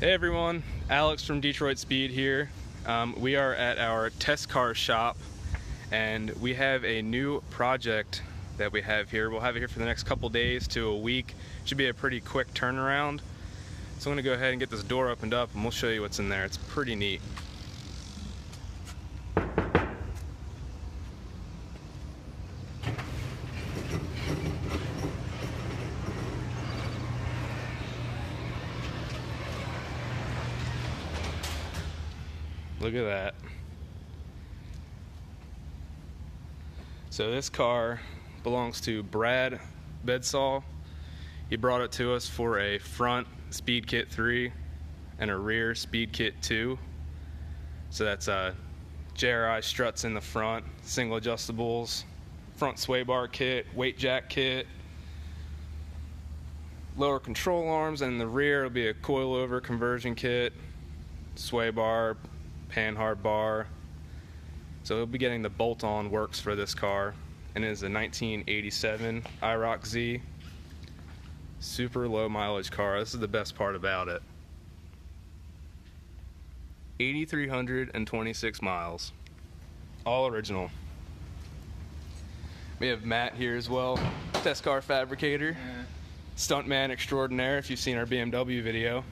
Hey everyone, Alex from Detroit Speed here. We are at our test car shop and we have a new project that we have here. We'll have it here for the next couple days to a week. Should be a pretty quick turnaround. So I'm gonna go ahead and get this door opened up and we'll show you what's in there. It's pretty neat. Look at that. So this car belongs to Brad Bedsaul. He brought it to us for a front Speed Kit 3 and a rear Speed Kit 2. So that's JRI struts in the front, single adjustables, front sway bar kit, weight jack kit, lower control arms, and in the rear will be a coilover conversion kit, sway bar, panhard bar. So he'll be getting the bolt-on works for this car, and it is a 1987 Iroc-Z. Super low mileage car. This is the best part about it. 8,326 miles. All original. We have Matt here as well, test car fabricator, stuntman extraordinaire if you've seen our BMW video.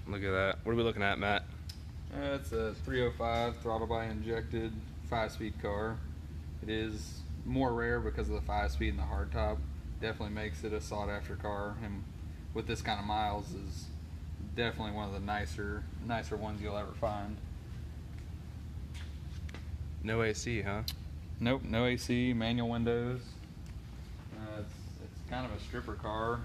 Look at that. What are we looking at, Matt? It's a 305 throttle by injected 5-speed car. It is more rare because of the 5-speed and the hardtop. Definitely makes it a sought after car, and with this kind of miles is definitely one of the nicer ones you'll ever find. No AC, huh? Nope, no AC, manual windows. It's kind of a stripper car.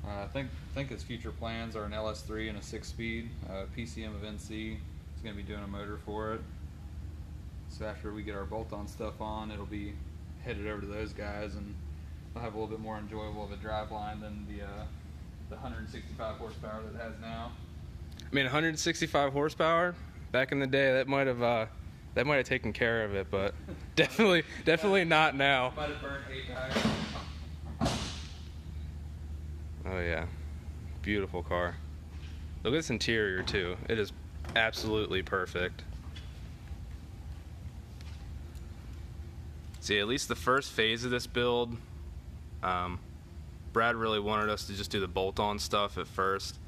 I think his future plans are an LS3 and a 6-speed. PCM of NC is going to be doing a motor for it. So after we get our bolt-on stuff on, it'll be headed over to those guys, and they'll have a little bit more enjoyable of a drive line than the 165 horsepower that it has now. I mean, 165 horsepower back in the day, that might have taken care of it, but definitely not now. Might have burned 8 tires. Oh yeah, beautiful car. Look at this interior too. It is absolutely perfect. See, at least the first phase of this build, Brad really wanted us to just do the bolt-on stuff at first,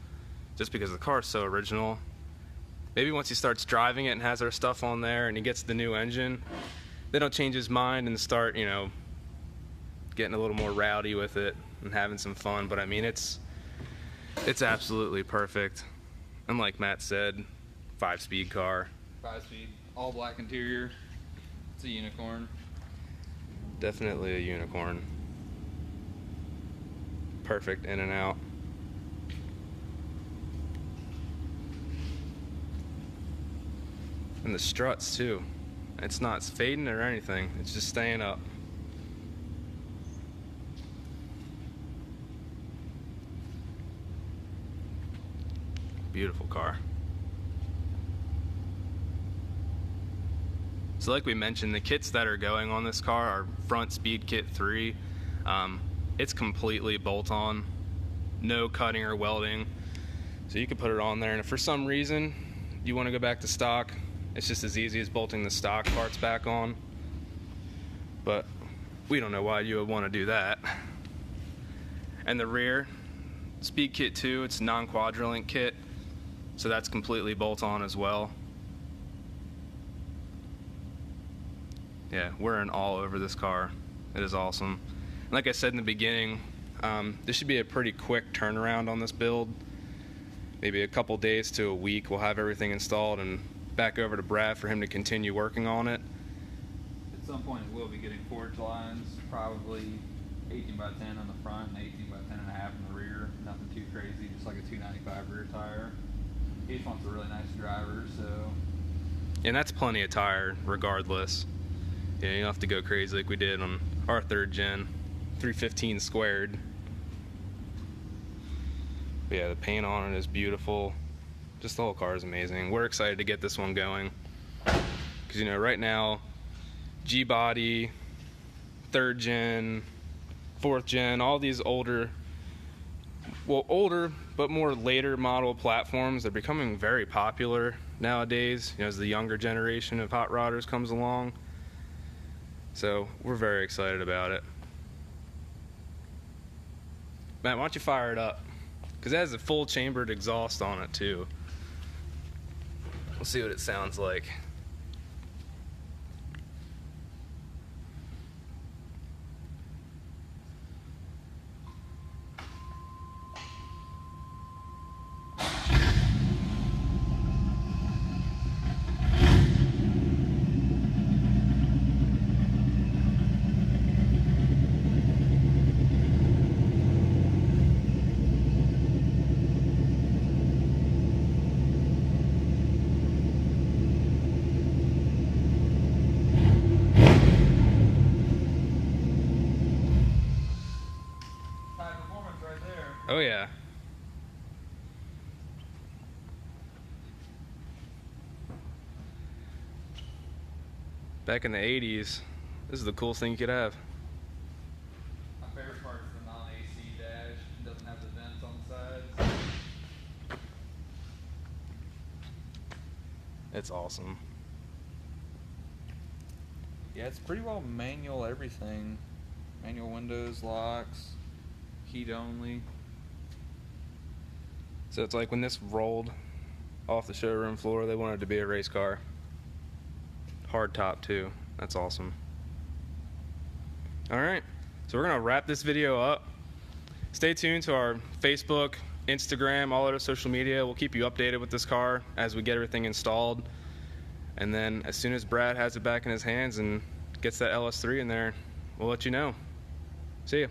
just because the car is so original. Maybe once he starts driving it and has our stuff on there and he gets the new engine, then he'll change his mind and start, you know, getting a little more rowdy with it and having some fun. But I mean, it's absolutely perfect. And like Matt said, 5-speed car. 5-speed, all black interior. It's a unicorn. Definitely a unicorn. Perfect in and out. And the struts too. It's not fading or anything. It's just staying up. Beautiful car. So like we mentioned, the kits that are going on this car are front Speed Kit 3. It's completely bolt-on, no cutting or welding. So you can put it on there, and if for some reason you want to go back to stock, it's just as easy as bolting the stock parts back on. But we don't know why you would want to do that. And the rear, Speed Kit 2, it's non-quadrillink kit. So that's completely bolt-on as well. Yeah, we're in all over this car. It is awesome. And like I said in the beginning, this should be a pretty quick turnaround on this build. Maybe a couple days to a week, we'll have everything installed and back over to Brad for him to continue working on it. At some point we'll be getting forge lines, probably 18 by 10 on the front and 18 by 10 and a half in the rear. Nothing too crazy, just like a 295 rear tire. He just wants a really nice driver, so. And that's plenty of tire regardless. Yeah, you don't have to go crazy like we did on our 3rd gen, 315 squared. But yeah, the paint on it is beautiful. Just the whole car is amazing. We're excited to get this one going. Because, you know, right now, G-Body, 3rd gen, 4th gen, all these older but more later model platforms are becoming very popular nowadays, you know, as the younger generation of hot rodders comes along. So we're very excited about it. Matt, why don't you fire it up? Because it has a full chambered exhaust on it too. We'll see what it sounds like. Oh yeah. Back in the 80s, this is the coolest thing you could have. My favorite part is the non-AC dash. It doesn't have the vents on the sides. It's awesome. Yeah, it's pretty well manual everything. Manual windows, locks, heat only. So it's like when this rolled off the showroom floor, they wanted it to be a race car. Hard top too. That's awesome. All right, so we're gonna wrap this video up. Stay tuned to our Facebook, Instagram, all other social media. We'll keep you updated with this car as we get everything installed. And then as soon as Brad has it back in his hands and gets that LS3 in there, we'll let you know. See ya.